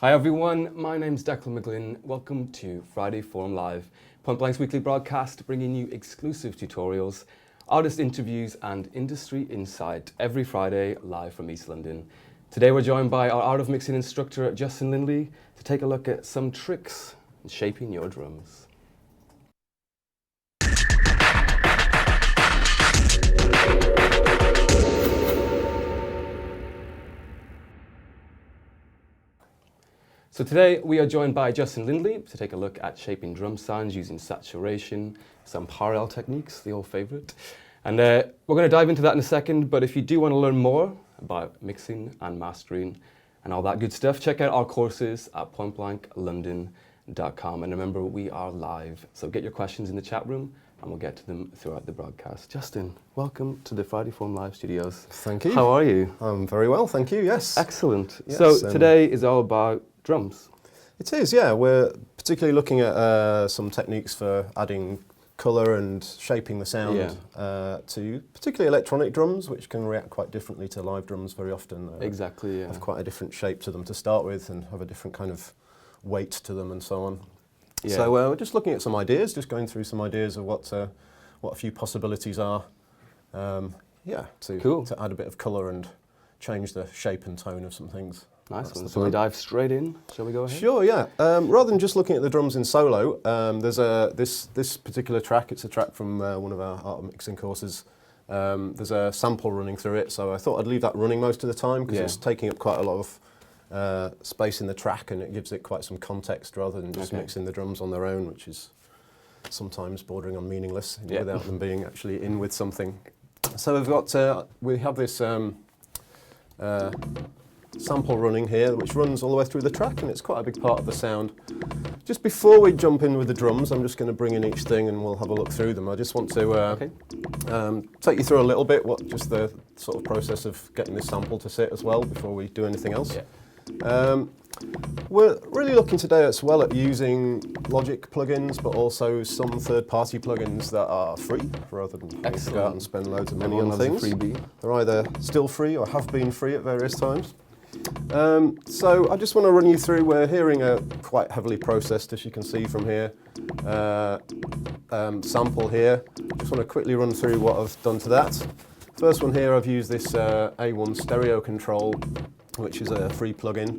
Hi everyone, my name's Declan McGlynn. Welcome to Friday Forum Live, Point Blank's weekly broadcast bringing you exclusive tutorials, artist interviews and industry insight every Friday live from East London. Today we're joined by our Art of Mixing instructor Justin Lindley to take a look at some tricks in shaping your drums. So today we are joined by Justin Lindley to take a look at shaping drum sounds using saturation, some parallel techniques, the old favourite. And we're going to dive into that in a second, but if you do want to learn more about mixing and mastering and all that good stuff, check out our courses at pointblanklondon.com. And remember, we are live, so get your questions in the chat room and we'll get to them throughout the broadcast. Justin, welcome to the Friday Forum Live studios. Thank you. How are you? I'm very well, thank you, yes. Excellent. Yes, so today is all about drums. It is, yeah. We're particularly looking at some techniques for adding colour and shaping the sound to particularly electronic drums, which can react quite differently to live drums very often. Exactly, yeah. Have quite a different shape to them to start with and have a different kind of weight to them and so on. Yeah. So we're just looking at some ideas, just going through some ideas of what a few possibilities are. To add a bit of colour and change the shape and tone of some things. Nice one. So we dive straight in. Shall we go ahead? Sure, yeah. Rather than just looking at the drums in solo, there's this particular track. It's a track from one of our art mixing courses. There's a sample running through it, so I thought I'd leave that running most of the time because it's taking up quite a lot of space in the track, and it gives it quite some context rather than just mixing the drums on their own, which is sometimes bordering on meaningless without them being actually in with something. So we have this sample running here, which runs all the way through the track, and it's quite a big part of the sound. Just before we jump in with the drums, I'm just going to bring in each thing and we'll have a look through them. I just want to take you through a little bit just the sort of process of getting this sample to sit as well before we do anything else. Yeah. We're really looking today as well at using Logic plugins, but also some third-party plugins that are free, rather than having to go out and spend loads of money on things. They're either still free or have been free at various times. So I just want to run you through, we're hearing a quite heavily processed, as you can see from here, sample here. Just want to quickly run through what I've done to that. First one here, I've used this A1 stereo control, which is a free plugin.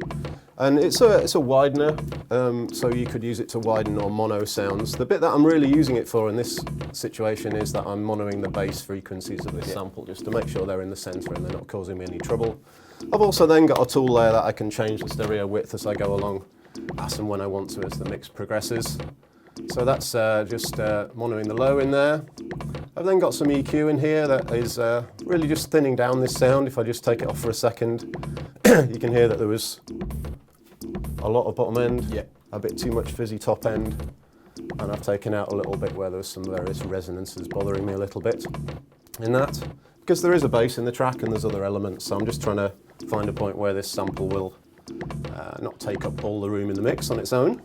And it's a widener, so you could use it to widen or mono sounds. The bit that I'm really using it for in this situation is that I'm monoing the bass frequencies of this sample just to make sure they're in the centre and they're not causing me any trouble. I've also then got a tool there that I can change the stereo width as I go along, as and when I want to as the mix progresses. So that's just monoing the low in there. I've then got some EQ in here that is really just thinning down this sound. If I just take it off for a second, you can hear that there was a lot of bottom end, a bit too much fizzy top end, and I've taken out a little bit where there's some various resonances bothering me a little bit in that. Because there is a bass in the track and there's other elements, so I'm just trying to find a point where this sample will not take up all the room in the mix on its own.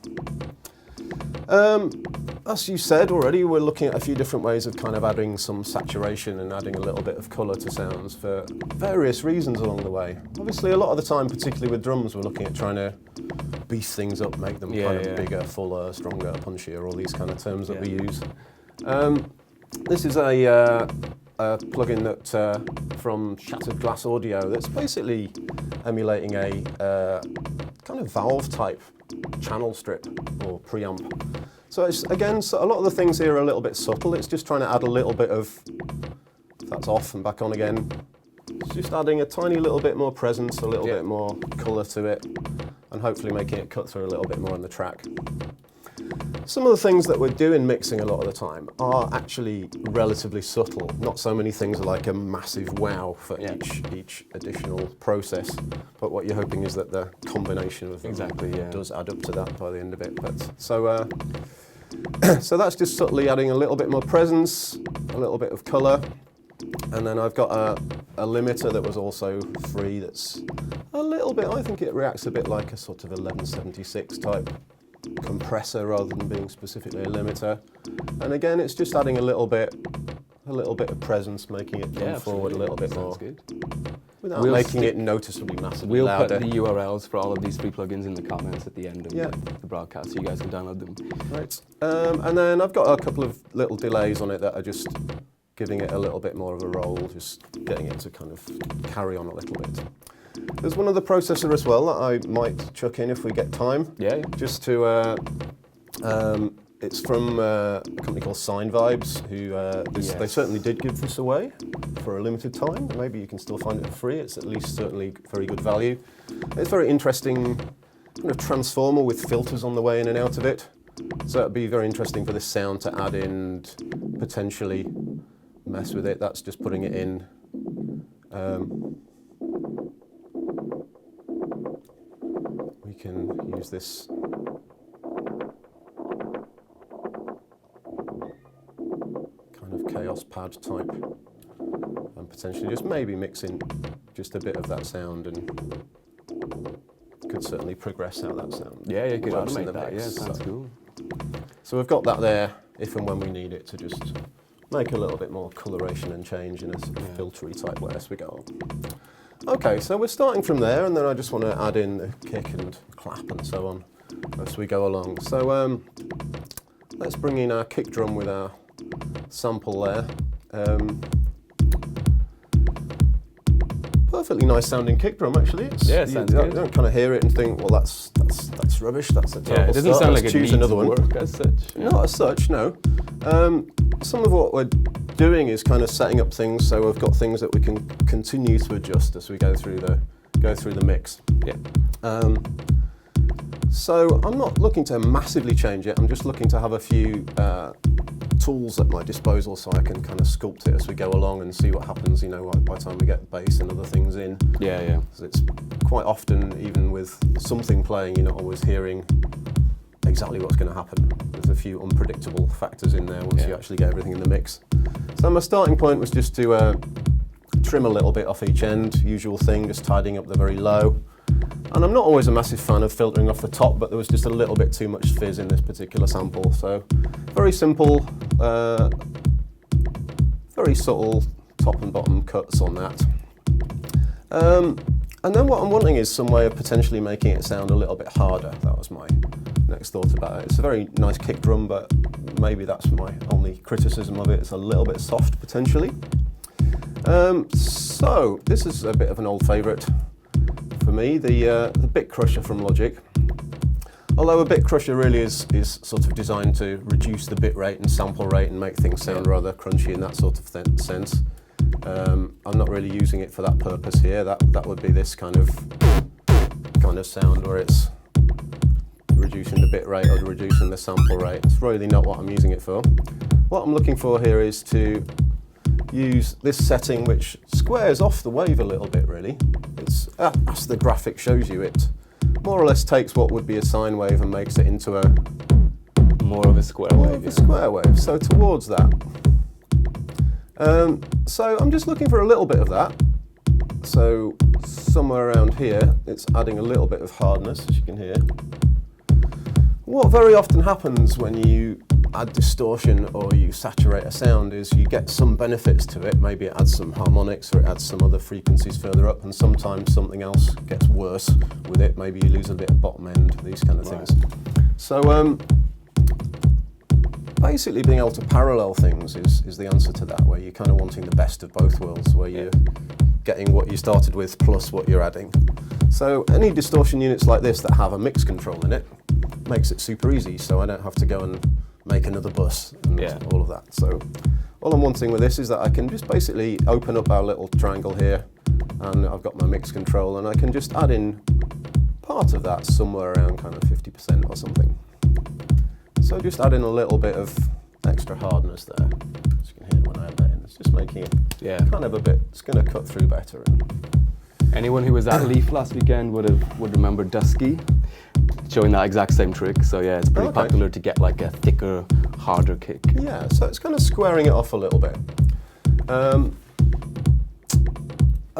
As you said already, we're looking at a few different ways of kind of adding some saturation and adding a little bit of colour to sounds for various reasons along the way. Obviously, a lot of the time, particularly with drums, we're looking at trying to beef things up, make them bigger, fuller, stronger, punchier, all these kind of terms that we use. This is a plugin that from Shattered Glass Audio that's basically emulating a kind of valve type channel strip or preamp. So it's, again, so a lot of the things here are a little bit subtle. It's just trying to add a little bit of, if that's off and back on again, it's just adding a tiny little bit more presence, a little bit more colour to it, and hopefully making it cut through a little bit more in the track. Some of the things that we're doing mixing a lot of the time are actually relatively subtle. Not so many things are like a massive wow for each additional process, but what you're hoping is that the combination of them does add up to that by the end of it. But so that's just subtly adding a little bit more presence, a little bit of colour, and then I've got a limiter that was also free that's a little bit, I think it reacts a bit like a sort of 1176 type compressor rather than being specifically a limiter. And again, it's just adding a little bit of presence, making it come forward a little bit more. Good. without making it noticeably massively We'll louder. put the URLs for all of these free plugins in the comments at the end of the broadcast, so you guys can download them. Right. And then I've got a couple of little delays on it that are just giving it a little bit more of a roll, just getting it to kind of carry on a little bit. There's one other processor as well that I might chuck in if we get time. Yeah. Just to, it's from a company called Sine Vibes, who they certainly did give this away for a limited time. Maybe you can still find it for free. It's at least certainly very good value. It's very interesting kind of transformer with filters on the way in and out of it. So it'd be very interesting for this sound to add in and potentially mess with it. That's just putting it in. We can use this kind of chaos pad type and potentially just maybe mix in just a bit of that sound, and could certainly progress out that sound. Yeah, you could Works in automate the that. mix, Yeah, sounds so. cool. So we've got that there if and when we need it to just make a little bit more coloration and change in a sort of filtery type way as we go on. Okay, so we're starting from there, and then I just want to add in the kick and clap and so on as we go along. So let's bring in our kick drum with our sample there. Perfectly nice sounding kick drum, actually. Yeah, it sounds good. You don't kind of hear it and think, well, that's rubbish. That's a terrible It doesn't start. sound Let's like it choose needs another one. work as such. Yeah. Not as such, no. Some of what we're doing is kind of setting up things so we've got things that we can continue to adjust as we go through the mix. Yeah. So I'm not looking to massively change it. I'm just looking to have a few tools at my disposal so I can kind of sculpt it as we go along and see what happens, you know, by the time we get bass and other things in. Yeah. 'Cause it's quite often, even with something playing, you're not always hearing exactly what's going to happen. There's a few unpredictable factors in there once you actually get everything in the mix. So my starting point was just to trim a little bit off each end, usual thing, just tidying up the very low. And I'm not always a massive fan of filtering off the top, but there was just a little bit too much fizz in this particular sample. So very simple, very subtle top and bottom cuts on that. And then what I'm wanting is some way of potentially making it sound a little bit harder. That was my next thought about it. It's a very nice kick drum, but maybe that's my only criticism of it. It's a little bit soft, potentially. So this is a bit of an old favourite for me, the bit crusher from Logic. Although a bit crusher really is sort of designed to reduce the bit rate and sample rate and make things sound rather crunchy in that sort of sense. I'm not really using it for that purpose here. That would be this kind of sound where it's reducing the bit rate or reducing the sample rate. It's really not what I'm using it for. What I'm looking for here is to use this setting which squares off the wave a little bit, really. It's, as the graphic shows you, it more or less takes what would be a sine wave and makes it into a More of a square wave. a square wave, so towards that. So I'm just looking for a little bit of that. So somewhere around here, it's adding a little bit of hardness, as you can hear. What very often happens when you add distortion or you saturate a sound is you get some benefits to it. Maybe it adds some harmonics or it adds some other frequencies further up, and sometimes something else gets worse with it. Maybe you lose a bit of bottom end, these kind of things. So basically being able to parallel things is the answer to that, where you're kind of wanting the best of both worlds, where you're getting what you started with plus what you're adding. So any distortion units like this that have a mix control in it makes it super easy, so I don't have to go and make another bus and all of that. So all I'm wanting with this is that I can just basically open up our little triangle here, and I've got my mix control, and I can just add in part of that somewhere around kind of 50% or something. So just add in a little bit of extra hardness there, as you can hear when I add that in. It's just making it kind of a bit, it's going to cut through better. Anyone who was at Leaf last weekend would remember Dusky showing that exact same trick. So yeah, it's pretty popular to get like a thicker, harder kick. Yeah, so it's kind of squaring it off a little bit. A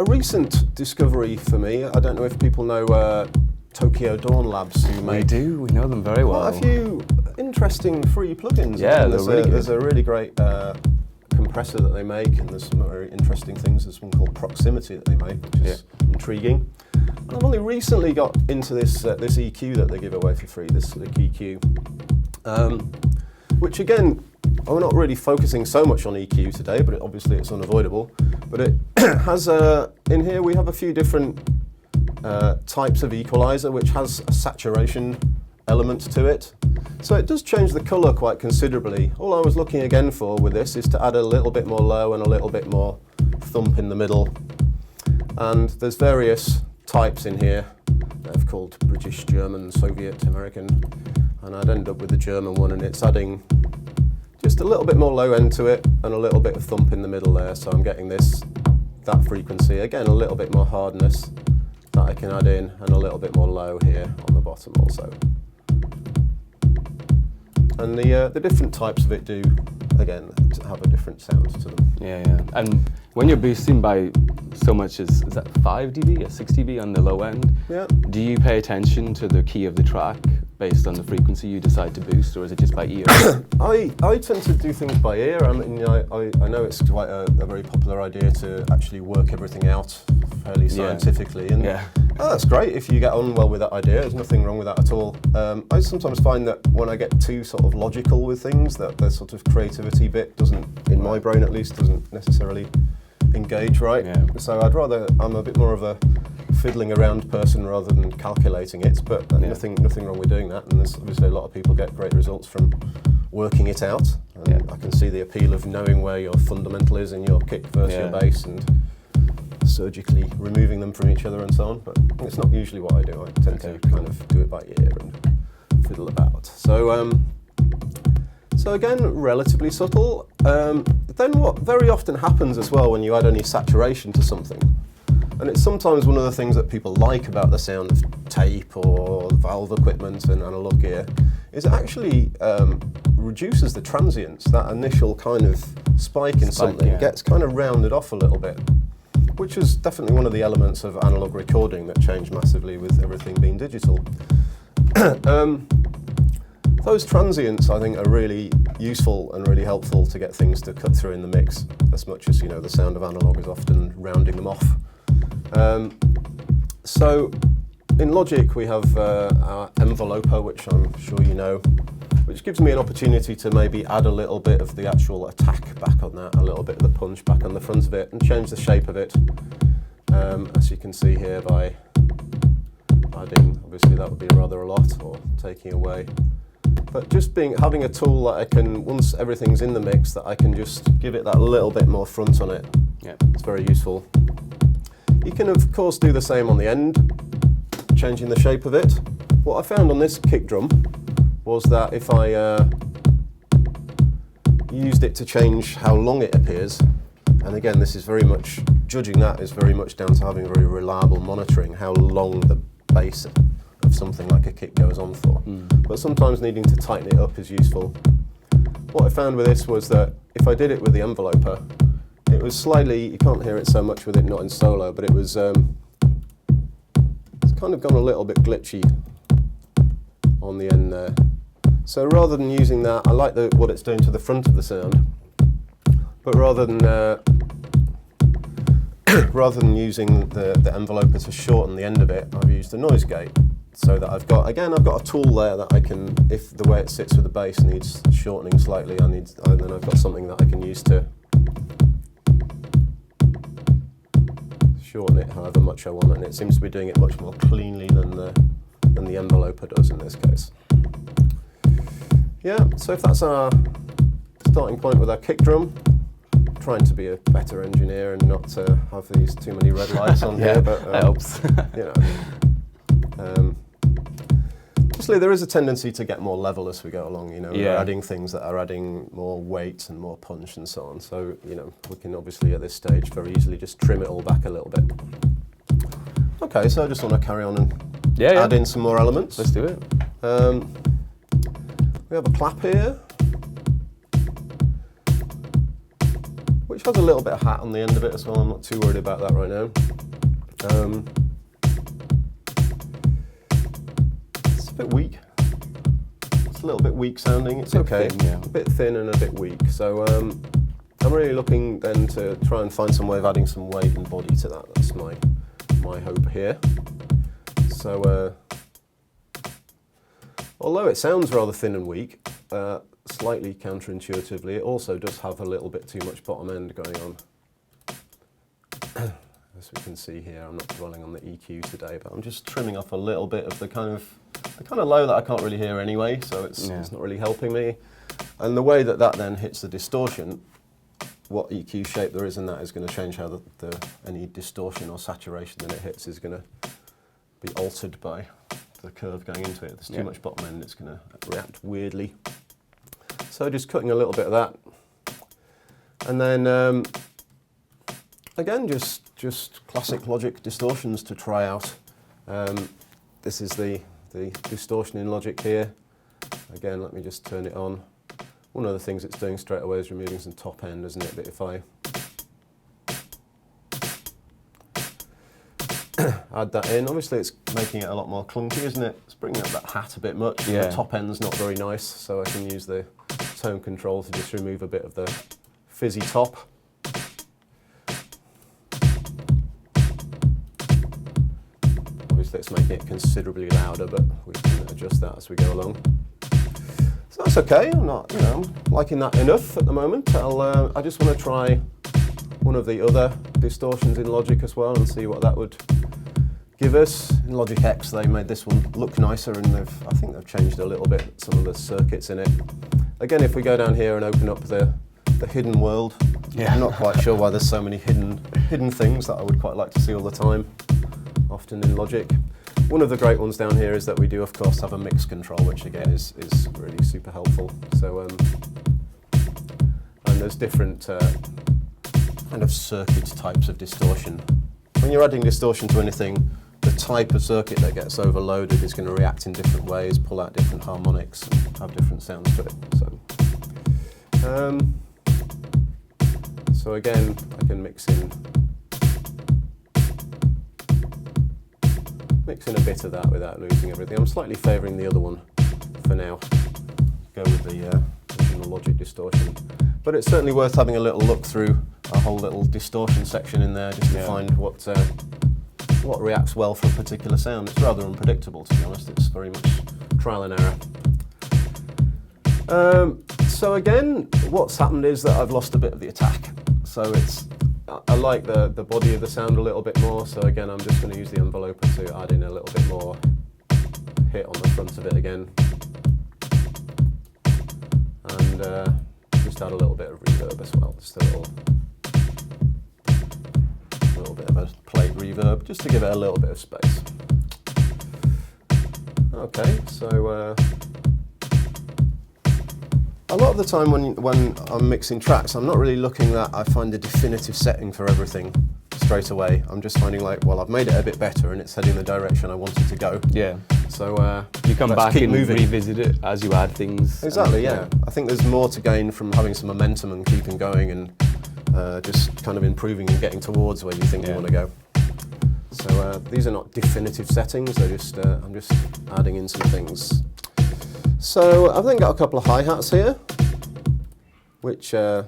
recent discovery for me, I don't know if people know Tokyo Dawn Labs, who make... We know them very well. Quite a few interesting free plugins. Yeah, they're really good. There's a really great compressor that they make, and there's some very interesting things. There's one called proximity that they make, which is intriguing. And I've only recently got into this this EQ that they give away for free, this slick EQ, which again, I'm not really focusing so much on EQ today, but obviously it's unavoidable. But it has in here we have a few different types of equalizer, which has a saturation element to it. So it does change the colour quite considerably. All I was looking again for with this is to add a little bit more low and a little bit more thump in the middle. And there's various types in here. They've called British, German, Soviet, American, and I'd end up with the German one, and it's adding just a little bit more low end to it and a little bit of thump in the middle there. So I'm getting that frequency. Again, a little bit more hardness that I can add in, and a little bit more low here on the bottom also. And the different types of it do, again, have a different sound to them. Yeah. And when you're boosting by so much as, is that 5 dB or 6 dB on the low end? Yeah. Do you pay attention to the key of the track based on the frequency you decide to boost, or is it just by ear? I tend to do things by ear. I mean, I know it's quite a very popular idea to actually work everything out fairly scientifically, and that's great if you get on well with that idea. There's nothing wrong with that at all. I sometimes find that when I get too sort of logical with things, that the sort of creativity bit doesn't, in my brain at least, doesn't necessarily engage right. Yeah. So I'm a bit more of a fiddling around person rather than calculating it, but nothing wrong with doing that, and there's obviously a lot of people get great results from working it out. I can see the appeal of knowing where your fundamental is in your kick versus your bass, and surgically removing them from each other and so on, but it's not usually what I do. I tend to kind of do it by ear and fiddle about. So again, relatively subtle. Then what very often happens as well when you add any saturation to something, and it's sometimes one of the things that people like about the sound of tape or valve equipment and analog gear, is it actually reduces the transients. That initial kind of spike in something gets kind of rounded off a little bit, which is definitely one of the elements of analog recording that changed massively with everything being digital. Those transients, I think, are really useful and really helpful to get things to cut through in the mix, as much as, the sound of analog is often rounding them off. So in Logic we have our enveloper, which I'm sure you know, which gives me an opportunity to maybe add a little bit of the actual attack back on that, a little bit of the punch back on the front of it, and change the shape of it, as you can see here, by adding, obviously that would be rather a lot, or taking away. But just having a tool that I can, once everything's in the mix, that I can just give it that little bit more front on it. Yeah. It's very useful. You can of course do the same on the end, changing the shape of it. What I found on this kick drum was that if I used it to change how long it appears, and again this is very much, judging that is very much down to having very reliable monitoring how long the bass of something like a kick goes on for. But sometimes needing to tighten it up is useful. What I found with this was that if I did it with the enveloper, it was slightly, you can't hear it so much with it not in solo, but it was, it's kind of gone a little bit glitchy on the end there. So rather than using that, I like what it's doing to the front of the sound, but rather than using the enveloper to shorten the end of it, I've used a noise gate, so that I've got a tool there that I can, if the way it sits with the bass needs shortening slightly, then I've got something that I can use to shorten it however much I want, and it seems to be doing it much more cleanly than the enveloper does in this case. Yeah, so if that's our starting point with our kick drum, trying to be a better engineer and not to have these too many red lights on here, but that helps. Obviously there is a tendency to get more level as we go along, we're adding things that are adding more weight and more punch and so on, so we can obviously at this stage very easily just trim it all back a little bit. Okay, so I just want to carry on and add in some more elements. Let's do it. We have a clap here, which has a little bit of hat on the end of it as well. I'm not too worried about that right now. It's a bit weak. It's a little bit weak sounding. It's okay. Thin, a bit thin and a bit weak. So I'm really looking then to try and find some way of adding some weight and body to that. That's my hope here. So although it sounds rather thin and weak, slightly counterintuitively, it also does have a little bit too much bottom end going on. As we can see here, I'm not dwelling on the EQ today, but I'm just trimming off a little bit of the kind of low that I can't really hear anyway, so it's not really helping me. And the way that then hits the distortion, what EQ shape there is in that is going to change how any distortion or saturation that it hits is going to be altered by the curve going into it. If there's too much bottom end, it's going to react weirdly. So just cutting a little bit of that. And then again, just classic Logic distortions to try out. This is the distortion in Logic here. Again, let me just turn it on. One of the things it's doing straight away is removing some top end, isn't it? But if I add that in, obviously it's making it a lot more clunky, isn't it? It's bringing up that hat a bit much. Yeah. The top end's not very nice, so I can use the tone control to just remove a bit of the fizzy top. Obviously it's making it considerably louder, but we can adjust that as we go along. So that's okay. I'm not, liking that enough at the moment. I just want to try one of the other distortions in Logic as well and see what that would give us. In Logic X, they made this one look nicer, and I think they've changed a little bit some of the circuits in it. Again, if we go down here and open up the hidden world, I'm not quite sure why there's so many hidden things that I would quite like to see all the time, often in Logic. One of the great ones down here is that we do, of course, have a mix control, which again is really super helpful. So, and there's different kind of circuit types of distortion. When you're adding distortion to anything, the type of circuit that gets overloaded is going to react in different ways, pull out different harmonics, and have different sounds to it. So again, I can mix in a bit of that without losing everything. I'm slightly favouring the other one for now. Go with the original Logic distortion. But it's certainly worth having a little look through a whole little distortion section in there just to find what reacts well for a particular sound. It's rather unpredictable, to be honest. It's very much trial and error. So again, what's happened is that I've lost a bit of the attack. So I like the body of the sound a little bit more, so again I'm just going to use the enveloper to add in a little bit more hit on the front of it again. And just add a little bit of reverb as well, just a little bit of a plate reverb, just to give it a little bit of space. Okay, so a lot of the time when I'm mixing tracks, I'm not really looking that I find a definitive setting for everything straight away. I'm just finding like, well, I've made it a bit better and it's heading the direction I want it to go. Yeah. So you come back and revisit it as you add things. Exactly, yeah. I think there's more to gain from having some momentum and keeping going and just kind of improving and getting towards where you think you want to go. So these are not definitive settings, they're just, I'm just adding in some things. So I've then got a couple of hi-hats here, which are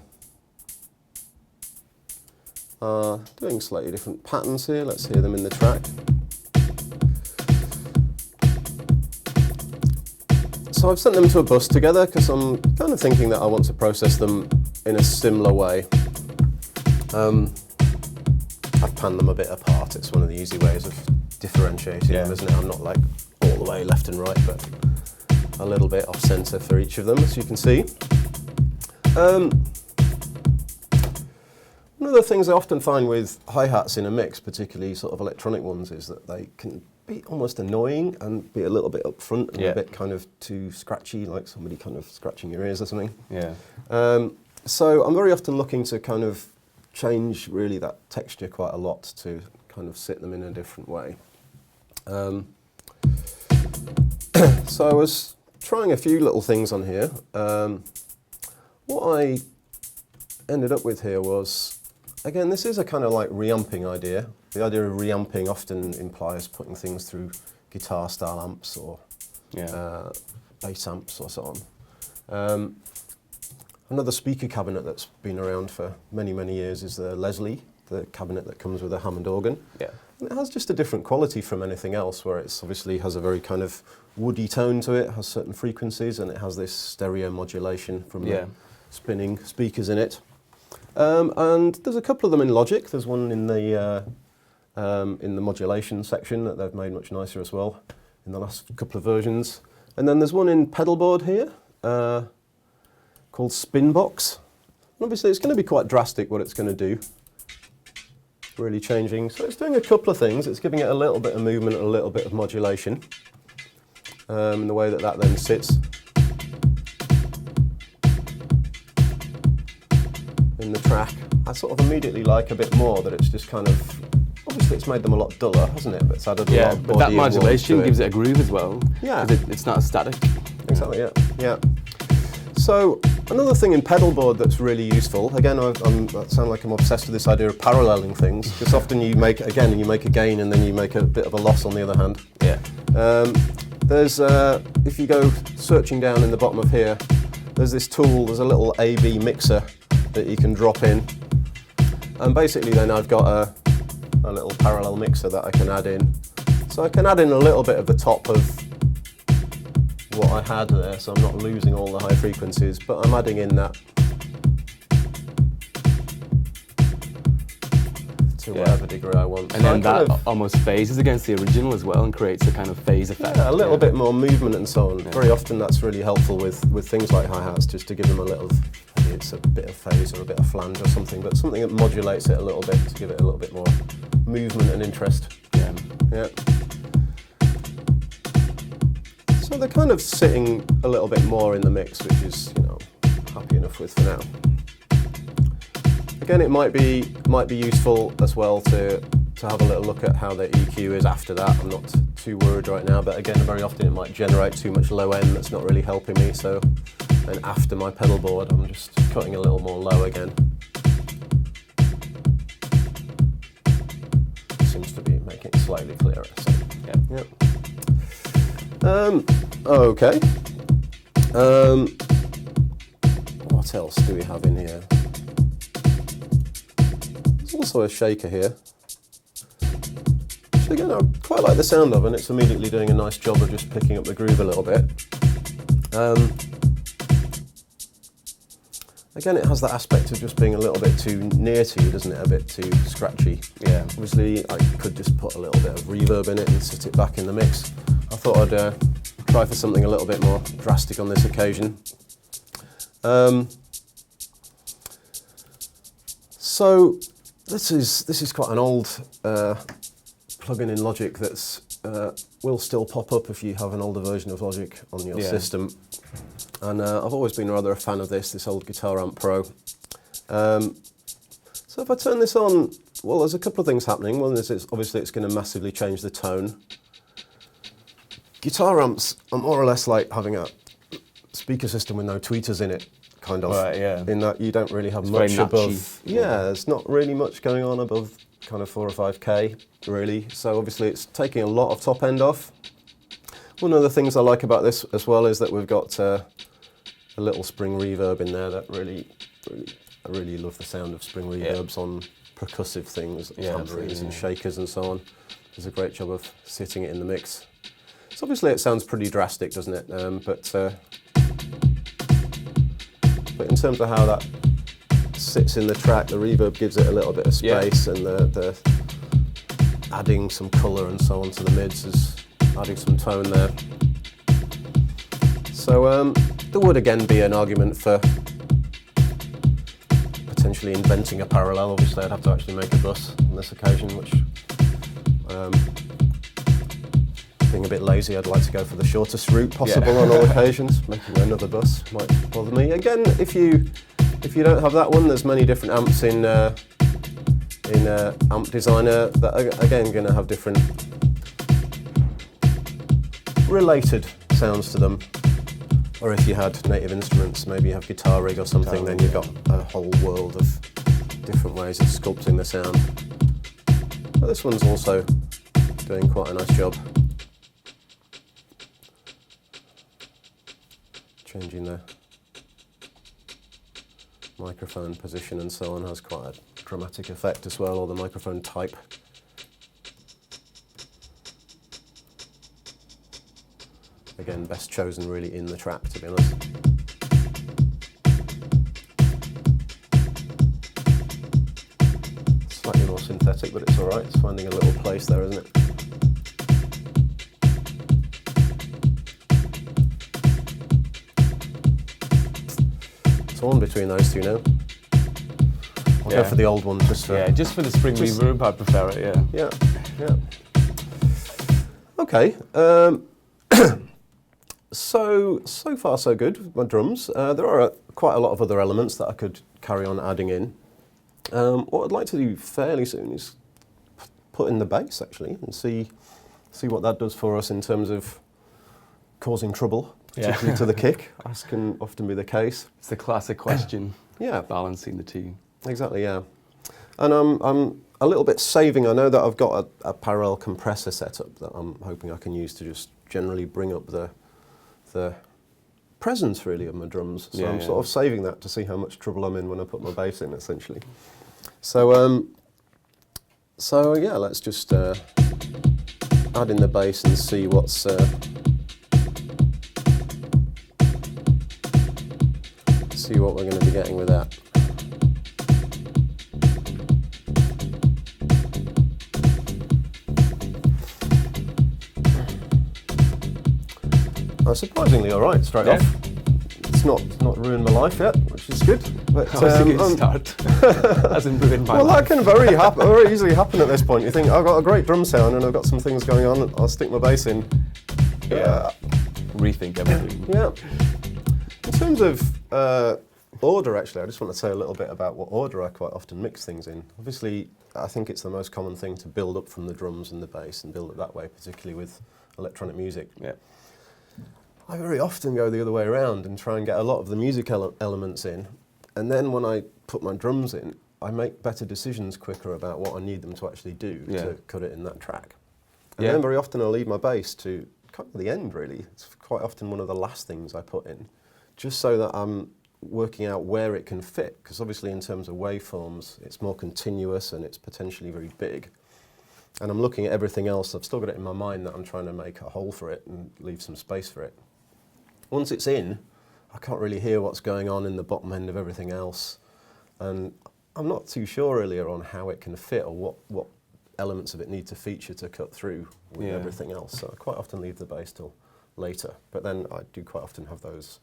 doing slightly different patterns here. Let's hear them in the track. So I've sent them to a bus together because I'm kind of thinking that I want to process them in a similar way. I've panned them a bit apart. It's one of the easy ways of differentiating them, isn't it? I'm not like all the way left and right, but a little bit off centre for each of them, as you can see. One of the things I often find with hi-hats in a mix, particularly sort of electronic ones, is that they can be almost annoying and be a little bit up front and a bit kind of too scratchy, like somebody kind of scratching your ears or something. Yeah. So I'm very often looking to kind of change really that texture quite a lot to kind of sit them in a different way. So I was trying a few little things on here. What I ended up with here was, again, this is a kind of like reamping idea. The idea of reamping often implies putting things through guitar style amps or bass amps or so on. Another speaker cabinet that's been around for many, many years is the Leslie, the cabinet that comes with a Hammond organ. Yeah. And it has just a different quality from anything else, where it's obviously has a very kind of woody tone to it, has certain frequencies, and it has this stereo modulation from the spinning speakers in it. And there's a couple of them in Logic. There's one in the modulation section that they've made much nicer as well in the last couple of versions. And then there's one in pedalboard here called Spinbox. And obviously it's going to be quite drastic what it's going to do. Really changing. So it's doing a couple of things. It's giving it a little bit of movement and a little bit of modulation in the way that that then sits in the track. I sort of immediately like a bit more that it's just kind of, obviously it's made them a lot duller, hasn't it? But it's added a lot of body. But that modulation gives it a groove as well. Yeah. It's not static. Exactly, yeah. So another thing in pedalboard that's really useful, again, I sound like I'm obsessed with this idea of paralleling things, because often you make a gain and then you make a bit of a loss on the other hand. Yeah. There's, if you go searching down in the bottom of here, there's this tool, there's a little A/B mixer that you can drop in. And basically then I've got a little parallel mixer that I can add in. So I can add in a little bit of the top of what I had there, so I'm not losing all the high frequencies, but I'm adding in that to whatever degree I want. And then that almost phases against the original as well and creates a kind of phase effect. Yeah, a little bit more movement and so on. Yeah. Very often that's really helpful with things like hi-hats, just to give them a little, maybe it's a bit of phase or a bit of flange or something, but something that modulates it a little bit to give it a little bit more movement and interest. Yeah. So they're kind of sitting a little bit more in the mix, which is, happy enough with for now. Again, it might be useful as well to have a little look at how the EQ is after that. I'm not too worried right now, but again, very often it might generate too much low end that's not really helping me. So then after my pedal board, I'm just cutting a little more low again. Seems to be making it slightly clearer. So, yeah. Okay. What else do we have in here? There's also a shaker here, which again I quite like the sound of, and it's immediately doing a nice job of just picking up the groove a little bit. Again, it has that aspect of just being a little bit too near to you, doesn't it? A bit too scratchy. Yeah. Obviously, I could just put a little bit of reverb in it and sit it back in the mix. I thought I'd try for something a little bit more drastic on this occasion. So this is quite an old plugin in Logic that's will still pop up if you have an older version of Logic on your system. And I've always been rather a fan of this old Guitar Amp Pro. So if I turn this on, well, there's a couple of things happening. One is obviously it's going to massively change the tone. Guitar amps are more or less like having a speaker system with no tweeters in it, kind of. Right, yeah. In that you don't really have much above. Yeah, there's not really much going on above kind of 4 or 5K, really. So obviously it's taking a lot of top end off. One of the things I like about this as well is that we've got a little spring reverb in there that I really love the sound of spring reverbs on percussive things, tambourines and shakers and so on. Does a great job of sitting it in the mix. So obviously it sounds pretty drastic, doesn't it? But in terms of how that sits in the track, the reverb gives it a little bit of space, and the adding some colour and so on to the mids is adding some tone there. So there would again be an argument for potentially inventing a parallel. Obviously I'd have to actually make a bus on this occasion, which being a bit lazy, I'd like to go for the shortest route possible on all occasions. Making another bus might bother me. Again, if you don't have that one, there's many different amps in Amp Designer that are again going to have different related sounds to them. Or if you had Native Instruments, maybe you have Guitar Rig or something, then you've got a whole world of different ways of sculpting the sound. But this one's also doing quite a nice job. Changing the microphone position and so on has quite a dramatic effect as well, or the microphone type. Again, best chosen really in the track, to be honest. Slightly more synthetic, but it's alright. It's finding a little place there, isn't it? Torn between those two now. I'll go for the old one just for... Yeah, just for the spring reverb, I prefer it, yeah. Yeah. Okay. So far so good with my drums. There are quite a lot of other elements that I could carry on adding in. What I'd like to do fairly soon is put in the bass actually and see what that does for us in terms of causing trouble, particularly to the kick, as can often be the case. It's the classic question. Yeah. Balancing the two. Exactly, yeah. And I'm a little bit saving. I know that I've got a parallel compressor setup that I'm hoping I can use to just generally bring up the presence really of my drums. So I'm sort of saving that to see how much trouble I'm in when I put my bass in, essentially. So yeah, let's just add in the bass and see what's see what we're going to be getting with that. Surprisingly all right straight off. It's not ruined my life yet, which is good. But that was a good start. Hasn't ruined my life. Well, that can very easily happen at this point. You think, I've got a great drum sound and I've got some things going on, I'll stick my bass in. Rethink everything. Yeah. In terms of order, actually, I just want to say a little bit about what order I quite often mix things in. Obviously, I think it's the most common thing to build up from the drums and the bass and build it that way, particularly with electronic music. Yeah. I very often go the other way around and try and get a lot of the music elements in, and then when I put my drums in, I make better decisions quicker about what I need them to actually do to cut it in that track. And then very often I'll leave my bass to kind of the end, really. It's quite often one of the last things I put in, just so that I'm working out where it can fit, because obviously in terms of waveforms, it's more continuous and it's potentially very big. And I'm looking at everything else, I've still got it in my mind that I'm trying to make a hole for it and leave some space for it. Once it's in, I can't really hear what's going on in the bottom end of everything else. And I'm not too sure earlier on how it can fit or what elements of it need to feature to cut through with everything else. So I quite often leave the bass till later. But then I do quite often have those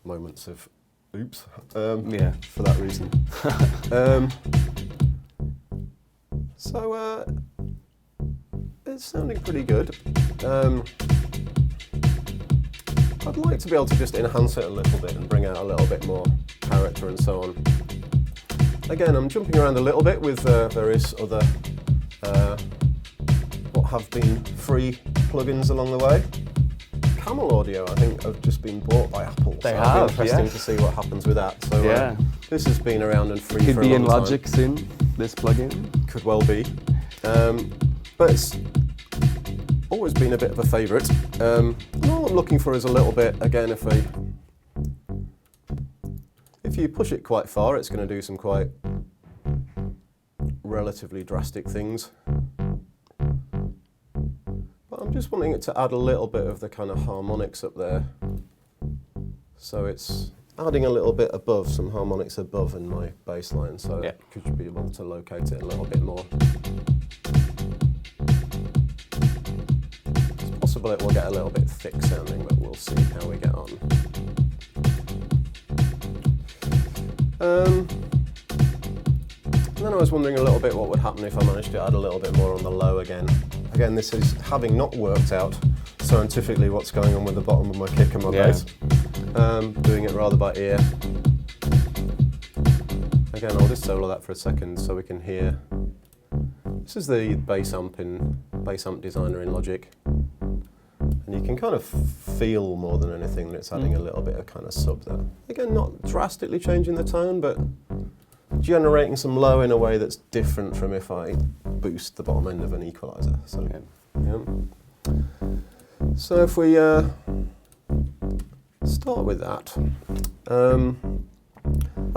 moments of, oops, for that reason. So it's sounding pretty good. I'd like to be able to just enhance it a little bit and bring out a little bit more character and so on. Again, I'm jumping around a little bit with various other what have been free plugins along the way. Camel Audio, I think, have just been bought by Apple. They so have, it'll be interesting to see what happens with that. So this has been around and free Could for a be long in time. Logic soon, this plugin. Could well be. But it's always been a bit of a favourite. And all I'm looking for is a little bit, again, if you push it quite far, it's going to do some quite relatively drastic things. But I'm just wanting it to add a little bit of the kind of harmonics up there. So it's adding a little bit above, some harmonics above in my bass line, so could you be able to locate it a little bit more. It's possible it will get a little bit thick sounding, but we'll see how we get on. And then I was wondering a little bit what would happen if I managed to add a little bit more on the low again. Again, this is having not worked out scientifically what's going on with the bottom of my kick and my bass. Doing it rather by ear. Again, I'll just solo that for a second so we can hear. This is the bass amp designer in Logic. And you can kind of feel more than anything that it's adding a little bit of kind of sub there. Again, not drastically changing the tone, but generating some low in a way that's different from if I boost the bottom end of an equalizer. So, so if we start with that,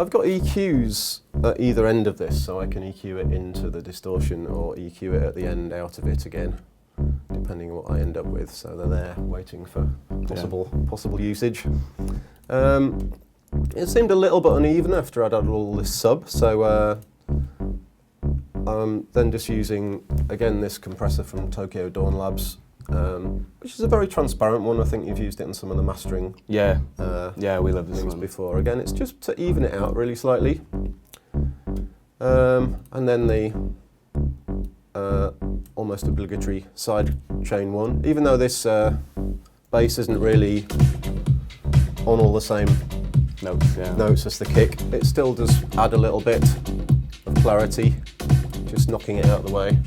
I've got EQs at either end of this, so I can EQ it into the distortion or EQ it at the end out of it again, depending on what I end up with. So they're there waiting for possible usage. It seemed a little bit uneven after I'd added all this sub, so then just using, again, this compressor from Tokyo Dawn Labs, which is a very transparent one. I think you've used it in some of the mastering Yeah, we love this things one. before. Again, it's just to even it out really slightly. And then the almost obligatory side chain one. Even though this bass isn't really on all the same notes as the kick, it still does add a little bit of clarity, just knocking it out of the way.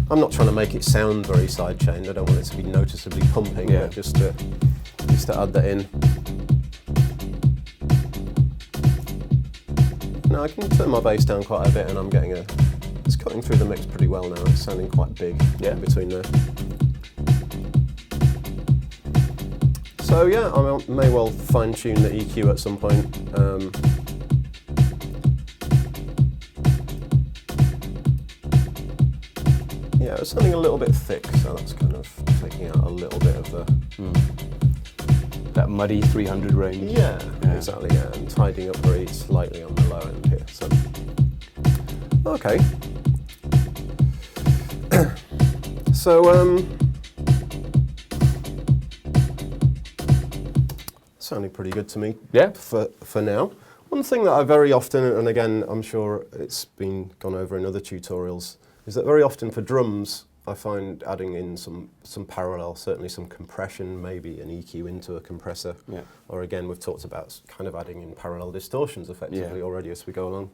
I'm not trying to make it sound very side-chained. I don't want it to be noticeably pumping, but just to add that in. Now I can turn my bass down quite a bit, and I'm getting it's cutting through the mix pretty well now. It's sounding quite big in between there. So yeah, I may well fine-tune the EQ at some point. Yeah, it's sounding a little bit thick, so that's kind of taking out a little bit of that muddy 300 range. Yeah, exactly. Yeah, and tidying up very slightly on the low end here. So, okay. So, sounding pretty good to me. Yeah. For now. One thing that I very often, and again, I'm sure it's been gone over in other tutorials, is that very often for drums, I find adding in some parallel, certainly some compression, maybe an EQ into a compressor. Yeah. Or again, we've talked about kind of adding in parallel distortions effectively already as we go along.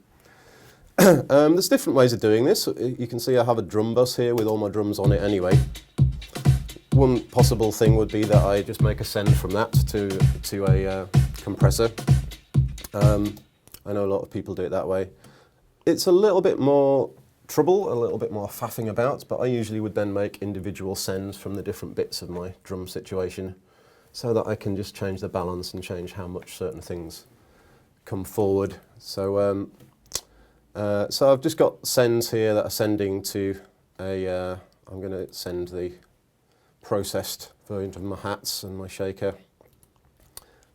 There's different ways of doing this. You can see I have a drum bus here with all my drums on it anyway. One possible thing would be that I just make a send from that to a compressor. I know a lot of people do it that way. It's a little bit more trouble, a little bit more faffing about, but I usually would then make individual sends from the different bits of my drum situation so that I can just change the balance and change how much certain things come forward. So so I've just got sends here that are sending to I'm going to send the processed version of my hats and my shaker.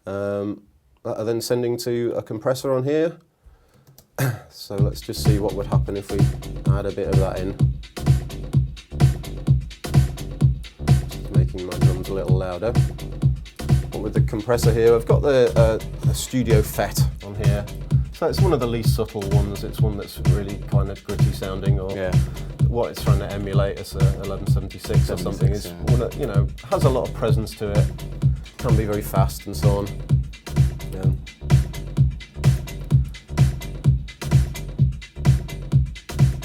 That are then sending to a compressor on here. So let's just see what would happen if we add a bit of that in. Just making my drums a little louder. But with the compressor here, I've got the Studio FET on here. So it's one of the least subtle ones. It's one that's really kind of gritty sounding, or what it's trying to emulate as a 1176 or something. It's one that, you know, has a lot of presence to it. Can be very fast and so on.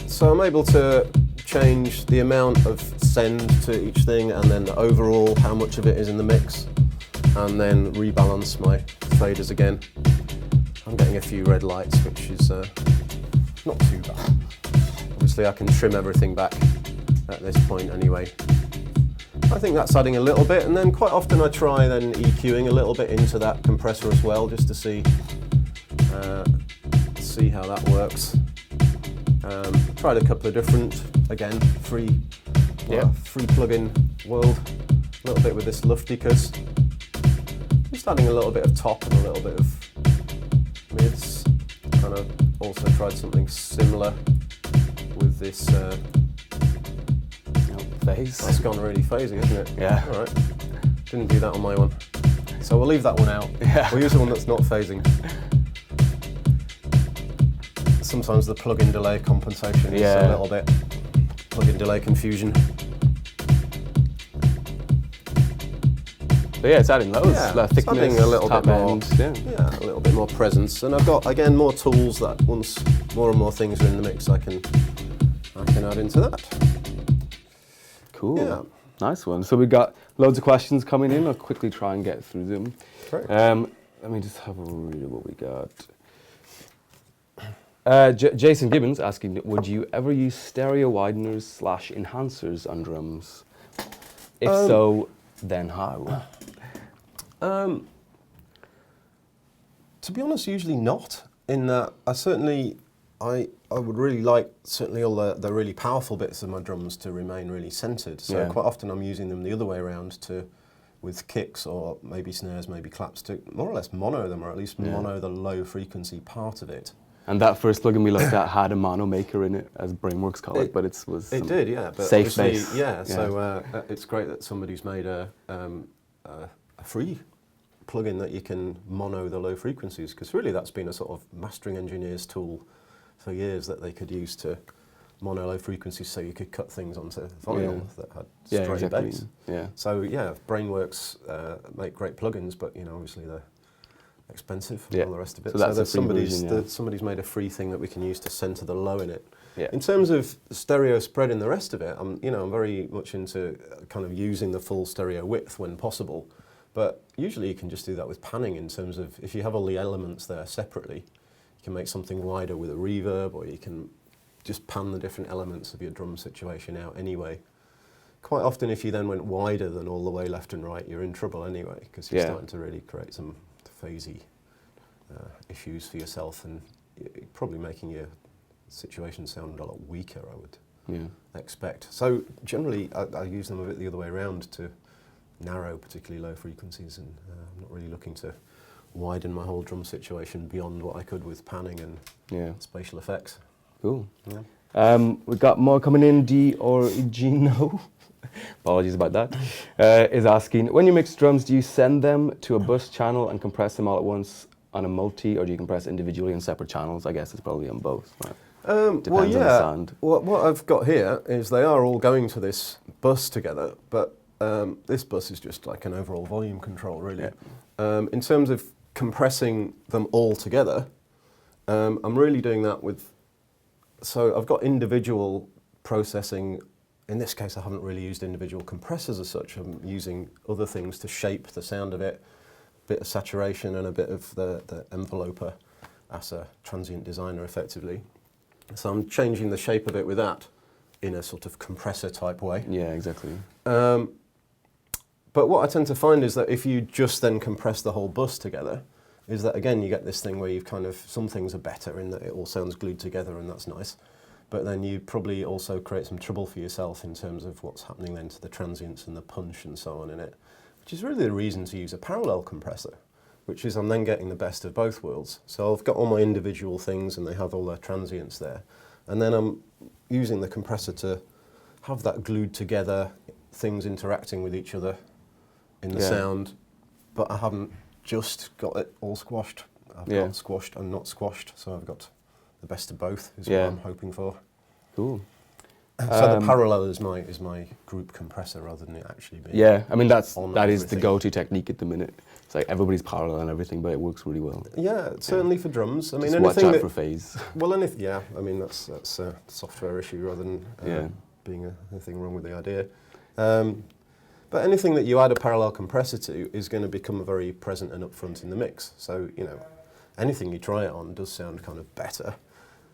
So I'm able to change the amount of send to each thing, and then overall how much of it is in the mix, and then rebalance my faders again. I'm getting a few red lights, which is not too bad. Obviously I can trim everything back at this point anyway. I think that's adding a little bit, and then quite often I try then EQing a little bit into that compressor as well, just to see how that works. Tried a couple of different, again, free plugin world. A little bit with this Luftikas. Just adding a little bit of top and a little bit of mids. Kind of also tried something similar with this. Phase. That's gone really phasing, isn't it? Yeah. All right. Didn't do that on my one, so we'll leave that one out. Yeah. We'll use the one that's not phasing. Sometimes the plug-in delay compensation is a little bit plug-in delay confusion. But yeah, it's adding loads. Thickness, it's adding a little bit more. A little bit more presence, and I've got again more tools that once more and more things are in the mix, I can add into that. Cool. Yeah. Nice one. So we've got loads of questions coming in. I'll quickly try and get through them. Great. Let me just have a read of what we got. Jason Gibbons asking, would you ever use stereo wideners / enhancers on drums? If so, then how? To be honest, usually not. in that I would really like certainly all the really powerful bits of my drums to remain really centered. So Yeah. quite often I'm using them the other way around with kicks or maybe snares, maybe claps to more or less mono them, or at least mono the low frequency part of it. And that first plugin we looked at had a mono maker in it, as Brainworks call it, but it was It did, yeah. But safe obviously, bass. yeah. So it's great that somebody's made a free plugin that you can mono the low frequencies, because really that's been a sort of mastering engineer's tool for years that they could use to mono low frequencies, so you could cut things onto vinyl that had straight bass. Yeah. So yeah, Brainworks make great plugins, but obviously they're expensive and all the rest of it. So that's there's a free version, somebody's made a free thing that we can use to center the low in it. Yeah. In terms of stereo spread in the rest of it, I'm very much into kind of using the full stereo width when possible. But usually you can just do that with panning, in terms of if you have all the elements there separately, you can make something wider with a reverb, or you can just pan the different elements of your drum situation out anyway. Quite often if you then went wider than all the way left and right, you're in trouble anyway, because you're starting to really create some phasey issues for yourself, and you're probably making your situation sound a lot weaker, I would expect. So generally I use them a bit the other way around, to narrow particularly low frequencies, and I'm not really looking to widen my whole drum situation beyond what I could with panning and spatial effects. Cool. Yeah. We've got more coming in. D or Gino, apologies about that, is asking, when you mix drums, do you send them to a bus channel and compress them all at once on a multi, or do you compress individually on separate channels? I guess it's probably on both. Right? Depends on the sound. What I've got here is they are all going to this bus together, but this bus is just like an overall volume control, really. Yeah. In terms of compressing them all together, I'm really doing that with, so I've got individual processing. In this case, I haven't really used individual compressors as such. I'm using other things to shape the sound of it, a bit of saturation and a bit of the enveloper as a transient designer, effectively. So I'm changing the shape of it with that in a sort of compressor type way. Yeah, exactly. But what I tend to find is that if you just then compress the whole bus together, is that again you get this thing where you've kind of, some things are better in that it all sounds glued together, and that's nice. But then you probably also create some trouble for yourself in terms of what's happening then to the transients and the punch and so on in it, which is really the reason to use a parallel compressor, which is I'm then getting the best of both worlds. So I've got all my individual things and they have all their transients there. And then I'm using the compressor to have that glued together, things interacting with each other in the sound, but I haven't just got it all squashed. I've got squashed and not squashed, so I've got the best of both is what I'm hoping for. Cool. So the parallel is my group compressor rather than it actually being. Yeah, I mean that is the everything. go-to technique at the minute. It's like everybody's parallel and everything, but it works really well. Yeah, certainly for drums. I mean, just watch anything out for phase. Well, I mean that's a software issue rather than being anything wrong with the idea. But anything that you add a parallel compressor to is going to become very present and upfront in the mix. So anything you try it on does sound kind of better.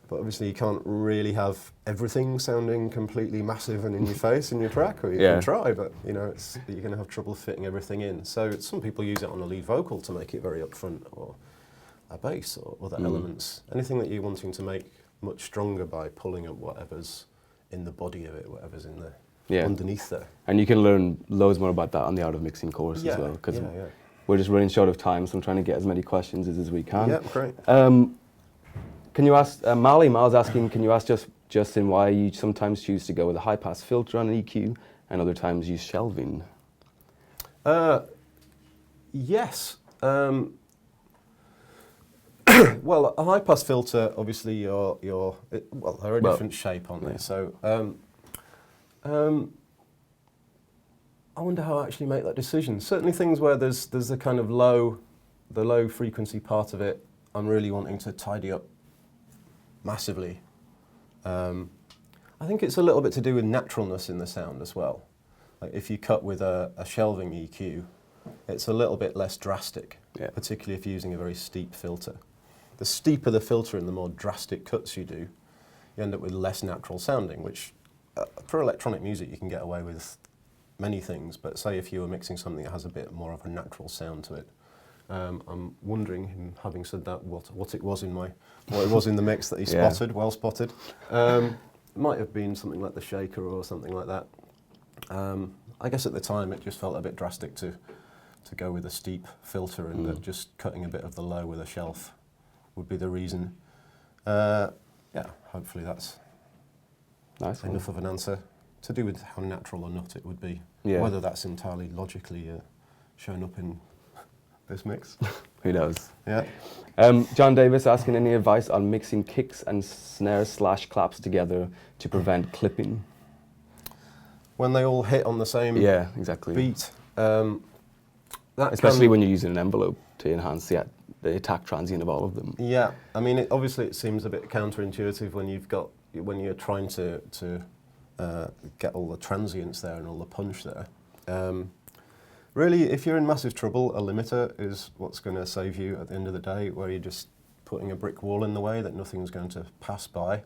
But obviously you can't really have everything sounding completely massive and in your face in your track, or you can try, but you're going to have trouble fitting everything in. So some people use it on a lead vocal to make it very upfront, or a bass, or other elements. Anything that you're wanting to make much stronger by pulling up whatever's in the body of it, whatever's in the underneath there. And you can learn loads more about that on the Art of Mixing course as well, because we're just running short of time, so I'm trying to get as many questions as we can. Yeah, great. Can you ask, Mal's asking, can you ask Justin why you sometimes choose to go with a high-pass filter on an EQ and other times use shelving? Yes. Well, a high-pass filter, obviously, they're a different shape, aren't they? So, I wonder how I actually make that decision. Certainly things where there's the kind of the low frequency part of it, I'm really wanting to tidy up massively. I think it's a little bit to do with naturalness in the sound as well. Like if you cut with a shelving EQ, it's a little bit less drastic, particularly if you're using a very steep filter. The steeper the filter and the more drastic cuts you do, you end up with less natural sounding, which for electronic music you can get away with many things, but say if you were mixing something that has a bit more of a natural sound to it, I'm wondering, him having said that, what it was in the mix that he spotted, well spotted. Might have been something like the shaker or something like that. I guess at the time it just felt a bit drastic to go with a steep filter, and that just cutting a bit of the low with a shelf would be the reason. Yeah, hopefully that's Nice enough of an answer to do with how natural or not it would be. Yeah. Whether that's entirely logically shown up in this mix. Who knows? Yeah. John Davis asking any advice on mixing kicks and snares / claps together to prevent clipping. When they all hit on the same Yeah, exactly. beat, Especially when you're using an envelope to enhance the attack transient of all of them. Yeah, I mean, obviously it seems a bit counterintuitive when you're trying to get all the transients there and all the punch there. Really, if you're in massive trouble, a limiter is what's going to save you at the end of the day, where you're just putting a brick wall in the way that nothing's going to pass by.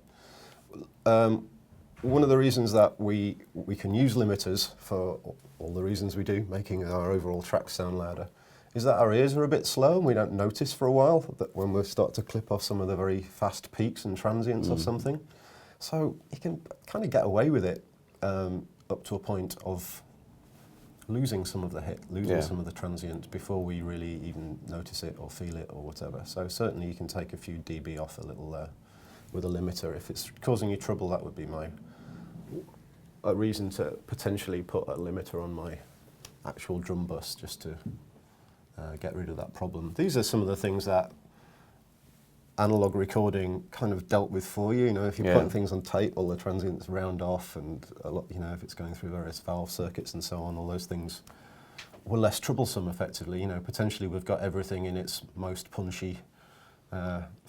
One of the reasons that we can use limiters, for all the reasons we do, making our overall track sound louder, is that our ears are a bit slow and we don't notice for a while that when we start to clip off some of the very fast peaks and transients of something. So you can kind of get away with it up to a point of losing some of the hit, losing some of the transient before we really even notice it or feel it or whatever. So certainly you can take a few dB off a little with a limiter. If it's causing you trouble, that would be a reason to potentially put a limiter on my actual drum bus, just to get rid of that problem. These are some of the things that analog recording kind of dealt with for you. You know, if you're putting things on tape, all the transients round off, and a lot, you know, if it's going through various valve circuits and so on, all those things were less troublesome effectively. You know, potentially we've got everything in its most punchy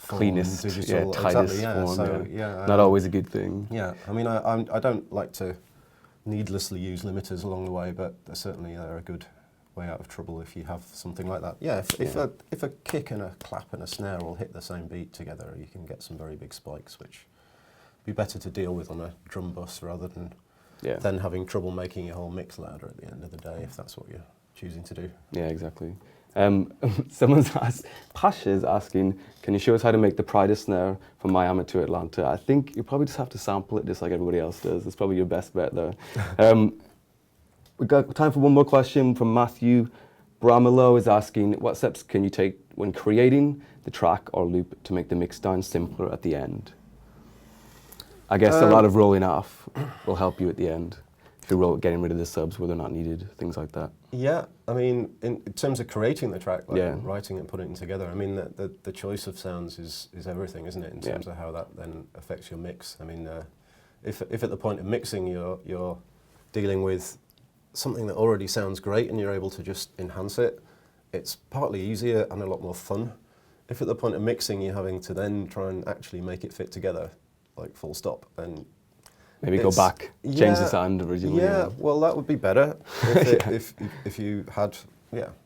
cleanest, form, digital, tightest exactly, form. so, Not always a good thing. Yeah, I mean, I don't like to needlessly use limiters along the way, but they're a good way out of trouble if you have something like that. Yeah, if a kick and a clap and a snare all hit the same beat together, you can get some very big spikes, which be better to deal with on a drum bus rather than then having trouble making your whole mix louder at the end of the day, if that's what you're choosing to do. Yeah, exactly. Someone's asked, Pash is asking, can you show us how to make the Prida snare from Miami to Atlanta? I think you probably just have to sample it just like everybody else does. It's probably your best bet there. We've got time for one more question from Matthew. Bramilo is asking, what steps can you take when creating the track or loop to make the mix down simpler at the end? I guess a lot of rolling off will help you at the end. If you're getting rid of the subs where they're not needed, things like that. Yeah, I mean, in terms of creating the track, like writing it and putting it together, I mean, the choice of sounds is everything, isn't it, in terms of how that then affects your mix. I mean, if at the point of mixing you're dealing with something that already sounds great and you're able to just enhance it, it's partly easier and a lot more fun. If at the point of mixing you're having to then try and actually make it fit together, like full stop, then maybe go back, change the sound originally. Yeah, well, that would be better if you had,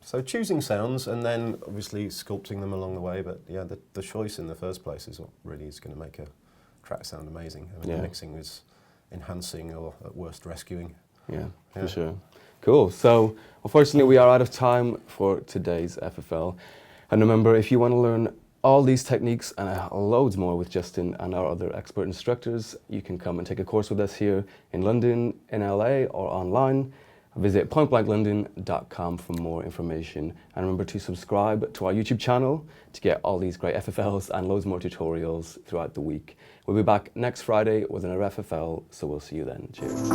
So choosing sounds and then obviously sculpting them along the way, but the choice in the first place is what really is going to make a track sound amazing. I mean, the mixing is enhancing or at worst rescuing. Yeah, for sure. Cool. So, unfortunately, we are out of time for today's FFL. And remember, if you want to learn all these techniques and loads more with Justin and our other expert instructors, you can come and take a course with us here in London, in LA, or online. Visit pointblanklondon.com for more information. And remember to subscribe to our YouTube channel to get all these great FFLs and loads more tutorials throughout the week. We'll be back next Friday with another FFL, so we'll see you then. Cheers.